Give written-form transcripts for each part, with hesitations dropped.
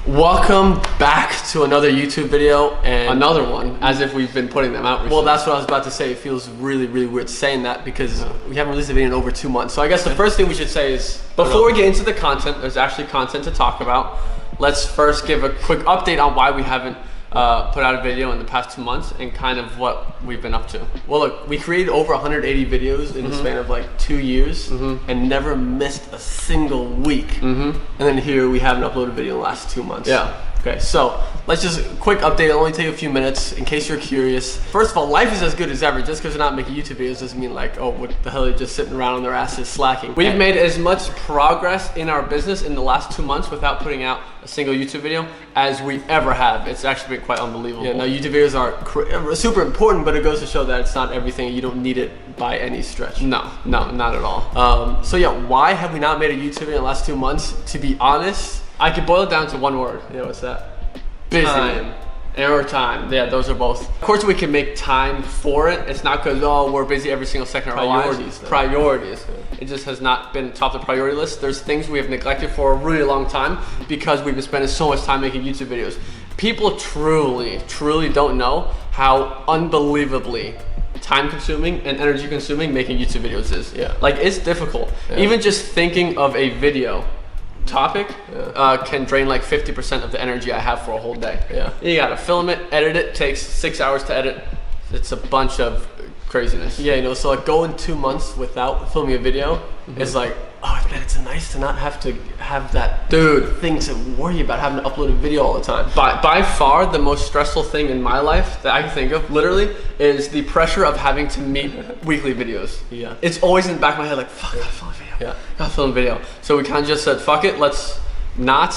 Welcome back to another YouTube video, and another one, as if we've been putting them out recently. Well, that's what I was about to say. It feels really weird saying that because we haven't released a video in over 2 months. So I guess the first thing we should say is, before we get into the content, there's actually content to talk about. Let's first give a quick update on why we haven't put out a video in the past 2 months and kind of what we've been up to. Well, look, we created over 180 videos in the span of like 2 years and never missed a single week. And then here we haven't uploaded a video in the last 2 months. Yeah. Okay, so let's just quick update. It'll only take a few minutes in case you're curious. First of all, life is as good as ever. Just because we're not making YouTube videos doesn't mean like, oh, what the hell, they're just sitting around on their asses slacking. We've made as much progress in our business in the last 2 months without putting out a single YouTube video as we ever have. It's actually been quite unbelievable. Yeah, now YouTube videos are super important, but it goes to show that it's not everything. You don't need it by any stretch. No, not at all. So yeah, why have we not made a YouTube video in the last 2 months? To be honest, I could boil it down to one word. yeah, what's that? Busy. Time. Or time. Yeah, those are both. Of course, we can make time for it. It's not because, oh, we're busy every single second of our lives. Priorities. It just has not been top of the priority list. There's things we have neglected for a really long time because we've been spending so much time making YouTube videos. People truly don't know how unbelievably time consuming and energy consuming making YouTube videos is. Yeah. Like, it's difficult. Yeah. Even just thinking of a video topic can drain like 50% of the energy I have for a whole day. Yeah. You gotta film it, edit it, takes 6 hours to edit. It's a bunch of craziness. Yeah, you know, so like going 2 months without filming a video is like, oh man, it's nice to not have to have that thing to worry about, having to upload a video all the time. By far the most stressful thing in my life that I can think of, literally, is the pressure of having to meet weekly videos. Yeah. It's always in the back of my head like, fuck, I gotta film a video. Yeah. Gotta film a video. So we kind of just said, fuck it, let's not.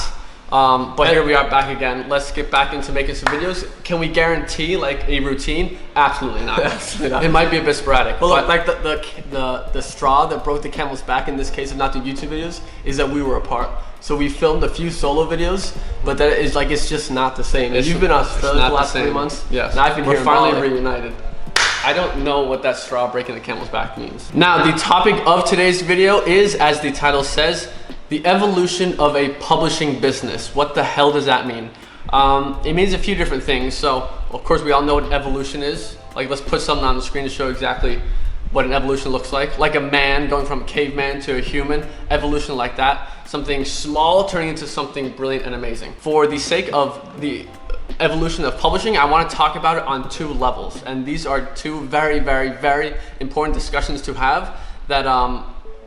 But here we are back again. Let's get back into making some videos. Can we guarantee like a routine? Absolutely not. Absolutely not. It might be a bit sporadic. Well, look, like the straw that broke the camel's back in this case of not doing YouTube videos is that we were apart. So we filmed a few solo videos, but that is like, it's just not the same. And you've been in Australia for the last 3 months. Yes. And I've been We're here finally in Raleigh. reunited. I don't know what that straw breaking the camel's back means. Now, the topic of today's video is, as the title says, the evolution of a publishing business. What the hell does that mean? It means a few different things. So, of course, we all know what evolution is. Like, let's put something on the screen to show exactly what an evolution looks like. Like a man going from a caveman to a human. Evolution like that. Something small turning into something brilliant and amazing. For the sake of the evolution of publishing, I want to talk about it on 2 levels. And these are 2 very important discussions to have that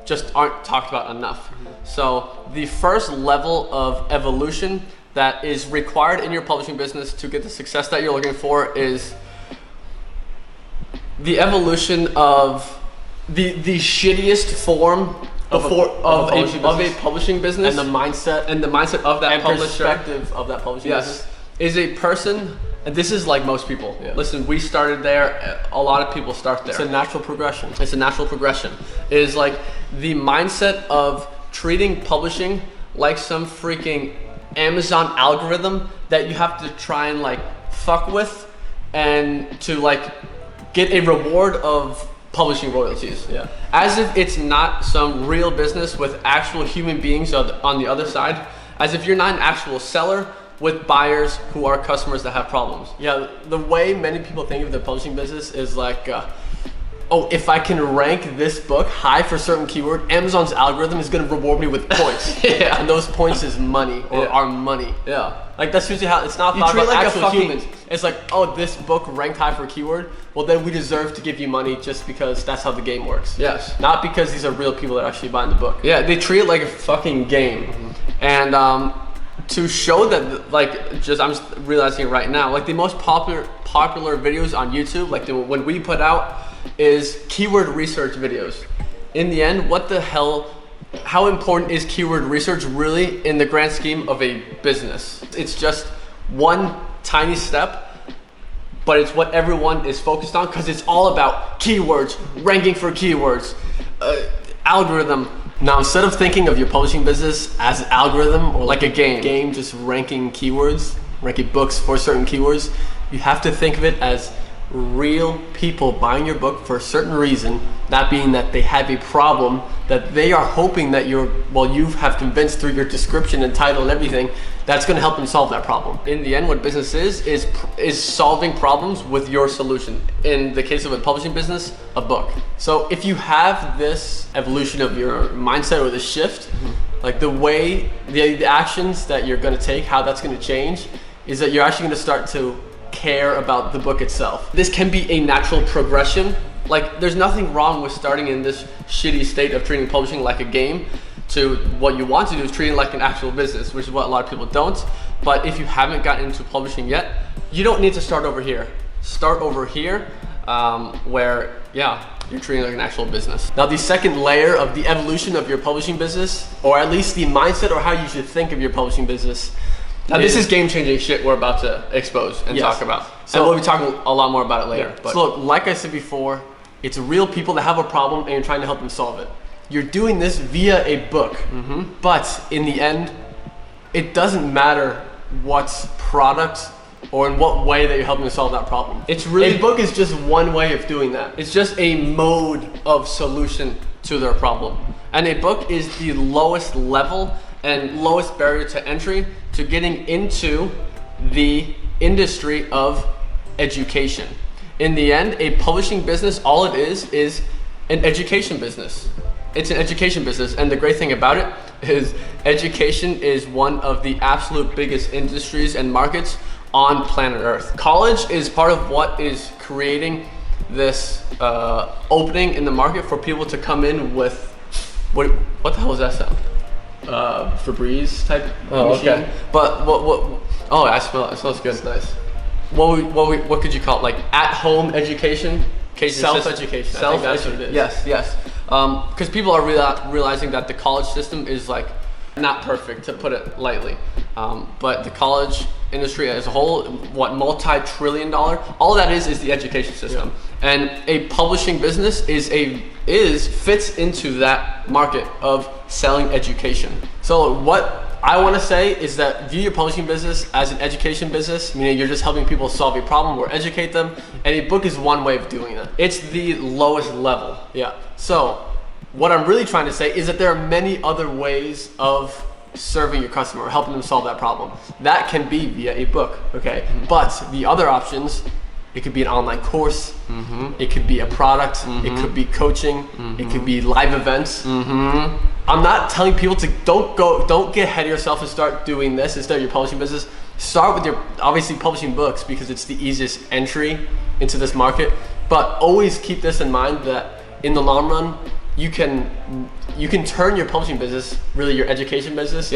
just aren't talked about enough. So the first level of evolution that is required in your publishing business to get the success that you're looking for is the evolution of the shittiest form of a publishing business, And the mindset of that and publisher. perspective of that publishing business. Is a person, and this is like most people. Yeah. Listen, we started there. A lot of people start there. It's a natural progression. It's a natural progression. It is like the mindset of treating publishing like some freaking Amazon algorithm that you have to try and like fuck with and to like get a reward of publishing royalties. Yeah. As if it's not some real business with actual human beings on the other side. As if you're not an actual seller with buyers who are customers that have problems. Yeah, the way many people think of the publishing business is like, oh, if I can rank this book high for a certain keyword, Amazon's algorithm is going to reward me with points. Yeah. And those points is money or our money. Yeah. Like that's usually how it's not You thought treat about like a actual fucking- humans. It's like, oh, this book ranked high for a keyword. Well, then we deserve to give you money just because that's how the game works. Yes. Not because these are real people that are actually buying the book. Yeah, they treat it like a fucking game. And to show that, like, I'm just realizing it right now, like the most popular videos on YouTube, like when we put out, is keyword research videos. In the end, what the hell, how important is keyword research really in the grand scheme of a business? It's just one tiny step, but it's what everyone is focused on because it's all about keywords, ranking for keywords, algorithm. Now, instead of thinking of your publishing business as an algorithm or like a game just ranking keywords, ranking books for certain keywords, you have to think of it as real people buying your book for a certain reason, that being that they have a problem that they are hoping that you have convinced through your description and title and everything that's going to help them solve that problem. In the end, what business is solving problems with your solution. In the case of a publishing business, a book. So if you have this evolution of your mindset or the shift, like the way, the actions that you're going to take, how that's going to change, is that you're actually going to start to care about the book itself. This can be a natural progression. Like, there's nothing wrong with starting in this shitty state of treating publishing like a game, to what you want to do is treat it like an actual business, which is what a lot of people don't. But if you haven't gotten into publishing yet, you don't need to start over here. Start over here, where, yeah, you're treating it like an actual business. Now, the second layer of the evolution of your publishing business, or at least the mindset or how you should think of your publishing business. Now, this is game-changing shit we're about to expose and talk about. So and we'll be talking a lot more about it later. Yeah. But so look, like I said before, it's real people that have a problem and you're trying to help them solve it. You're doing this via a book, but in the end, it doesn't matter what product or in what way that you're helping to solve that problem. It's really, a book is just one way of doing that. It's just a mode of solution to their problem. And a book is the lowest level and lowest barrier to entry to getting into the industry of education. In the end, a publishing business, all it is an education business. It's an education business, and the great thing about it is education is one of the absolute biggest industries and markets on planet Earth. College is part of what is creating this opening in the market for people to come in with, what the hell was that sound? Febreze type machine. Okay. But what? Oh, I smell it. It smells good. It's nice. What could you call it? Like at-home education? Self-education. I think that's what it is. Yes. Because people are realizing that the college system is like not perfect, to put it lightly. But the college industry as a whole, multi-trillion dollar, all that is the education system. Yeah. And a publishing business fits into that market of selling education. So what I want to say is that view your publishing business as an education business, meaning you're just helping people solve a problem or educate them, and a book is one way of doing that. It's the lowest level. Yeah. So what I'm really trying to say is that there are many other ways of serving your customer or helping them solve that problem. That can be via a book, okay? But the other options, it could be an online course, it could be a product, it could be coaching, it could be live events. I'm not telling people to don't get ahead of yourself and start doing this instead of your publishing business. Start with your, obviously, publishing books because it's the easiest entry into this market. But always keep this in mind that in the long run, you can turn your publishing business, really your education business,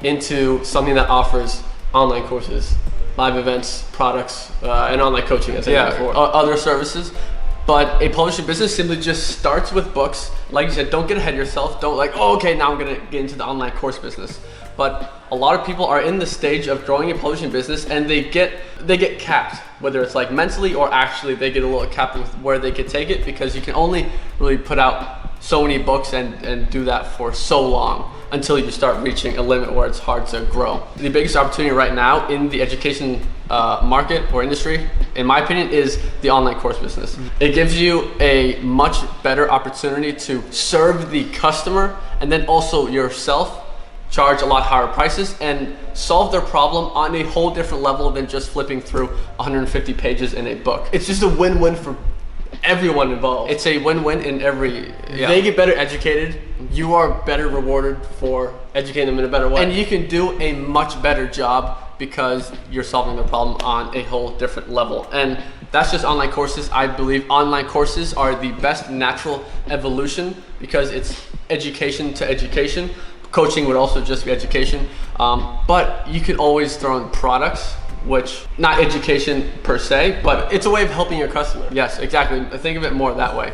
into something that offers online courses, live events, products, and online coaching, as I said before, other services. But a publishing business simply just starts with books. Like you said, don't get ahead of yourself. Don't like, oh, okay, now I'm gonna get into the online course business. But a lot of people are in the stage of growing a publishing business and they get capped, whether it's like mentally or actually they get a little capped with where they could take it, because you can only really put out so many books and do that for so long until you start reaching a limit where it's hard to grow. The biggest opportunity right now in the education market or industry, in my opinion, is the online course business. It gives you a much better opportunity to serve the customer and then also yourself, charge a lot higher prices and solve their problem on a whole different level than just flipping through 150 pages in a book. It's just a win-win for everyone involved. It's a win-win in every, they get better educated, you are better rewarded for educating them in a better way, and you can do a much better job because you're solving their problem on a whole different level. And that's just online courses. I believe online courses are the best natural evolution because it's education to education. Coaching would also just be education, but you could always throw in products, which not education per se, but it's a way of helping your customer. Yes, exactly. Think of it more that way.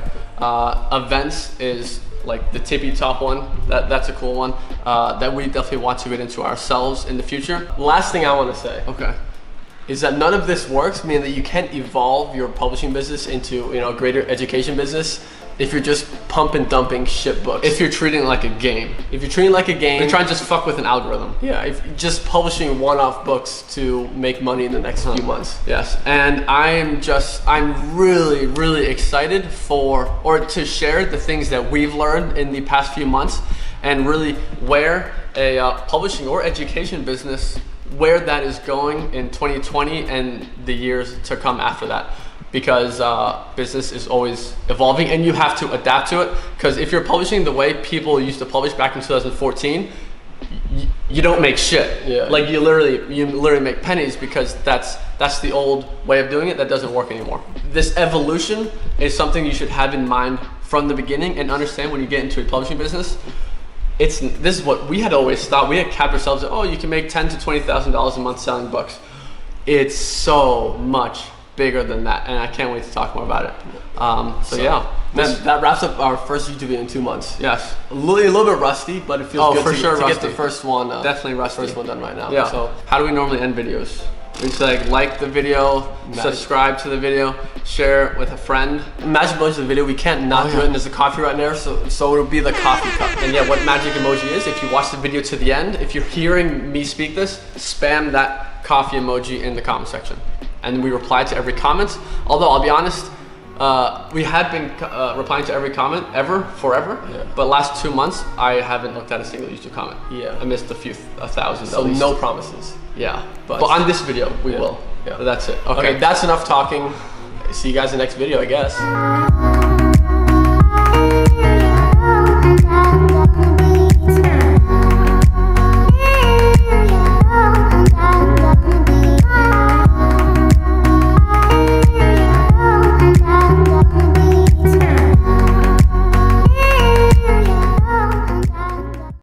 Events is like the tippy top one. That's a cool one that we definitely want to get into ourselves in the future. Last thing I want to say, is that none of this works, meaning that you can't evolve your publishing business into a greater education business if you're just pump and dumping shit books. If you're treating it like a game. If you're treating it like a game. You're trying to just fuck with an algorithm. Yeah, if you're just publishing one-off books to make money in the next few months. Yes, and I'm really, really excited to share the things that we've learned in the past few months and really where a publishing or education business, where that is going in 2020 and the years to come after that. Because business is always evolving and you have to adapt to it. Because if you're publishing the way people used to publish back in 2014, you don't make shit. Yeah. Like you literally make pennies, because that's the old way of doing it. That doesn't work anymore. This evolution is something you should have in mind from the beginning and understand when you get into a publishing business. This is what we had always thought. We had capped ourselves at, oh, you can make $10,000 to $20,000 a month selling books. It's so much bigger than that, and I can't wait to talk more about it. So yeah, that wraps up our first YouTube video in 2 months. yes, A little bit rusty, but it feels good for to, sure to get rusty. the first one. Definitely rusty. First one done right now. Yeah. So How do we normally end videos? We just like the video, subscribe to the video, share it with a friend. magic emoji of the video, we can't not do it, and there's a coffee right there, so it'll be the coffee cup. And yeah, what magic emoji is, if you watch the video to the end, if you're hearing me speak this, Spam that coffee emoji in the comment section, and we reply to every comment. Although I'll be honest, we had been replying to every comment forever. Yeah. But last 2 months, I haven't looked at a single YouTube comment. Yeah. I missed a thousand. so at least. no promises. Yeah, But- but on this video we will. Yeah. That's it. Okay, that's enough talking. See you guys in the next video, I guess.